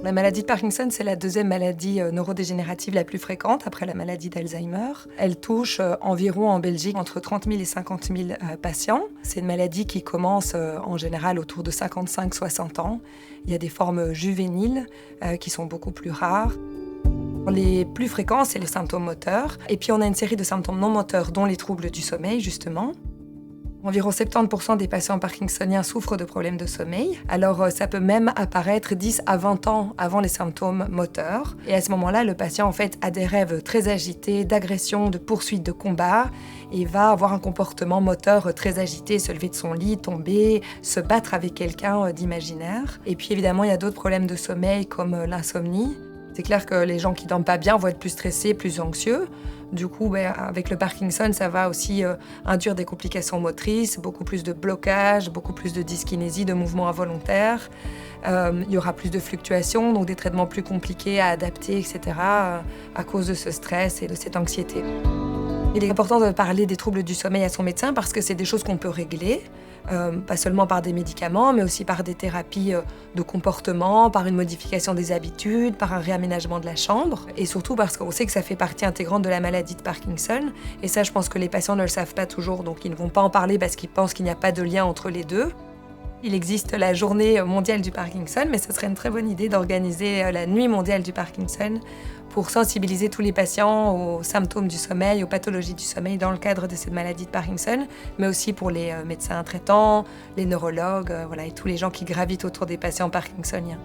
La maladie de Parkinson, c'est la deuxième maladie neurodégénérative la plus fréquente après la maladie d'Alzheimer. Elle touche environ en Belgique entre 30 000 et 50 000 patients. C'est une maladie qui commence en général autour de 55-60 ans. Il y a des formes juvéniles qui sont beaucoup plus rares. Les plus fréquents, c'est les symptômes moteurs. Et puis on a une série de symptômes non moteurs, dont les troubles du sommeil, justement. Environ 70% des patients parkinsoniens souffrent de problèmes de sommeil. Alors ça peut même apparaître 10 à 20 ans avant les symptômes moteurs. Et à ce moment-là, le patient en fait a des rêves très agités, d'agression, de poursuite, de combat, et va avoir un comportement moteur très agité, se lever de son lit, tomber, se battre avec quelqu'un d'imaginaire. Et puis évidemment, il y a d'autres problèmes de sommeil comme l'insomnie. C'est clair que les gens qui dorment pas bien vont être plus stressés, plus anxieux. Du coup, avec le Parkinson, ça va aussi induire des complications motrices, beaucoup plus de blocage, beaucoup plus de dyskinésie, de mouvements involontaires. Il y aura plus de fluctuations, donc des traitements plus compliqués à adapter, etc., à cause de ce stress et de cette anxiété. Il est important de parler des troubles du sommeil à son médecin parce que c'est des choses qu'on peut régler, pas seulement par des médicaments, mais aussi par des thérapies de comportement, par une modification des habitudes, par un réaménagement de la chambre, et surtout parce qu'on sait que ça fait partie intégrante de la maladie de Parkinson. Et ça, je pense que les patients ne le savent pas toujours, donc ils ne vont pas en parler parce qu'ils pensent qu'il n'y a pas de lien entre les deux. Il existe la journée mondiale du Parkinson, mais ce serait une très bonne idée d'organiser la nuit mondiale du Parkinson pour sensibiliser tous les patients aux symptômes du sommeil, aux pathologies du sommeil dans le cadre de cette maladie de Parkinson, mais aussi pour les médecins traitants, les neurologues, et tous les gens qui gravitent autour des patients parkinsoniens.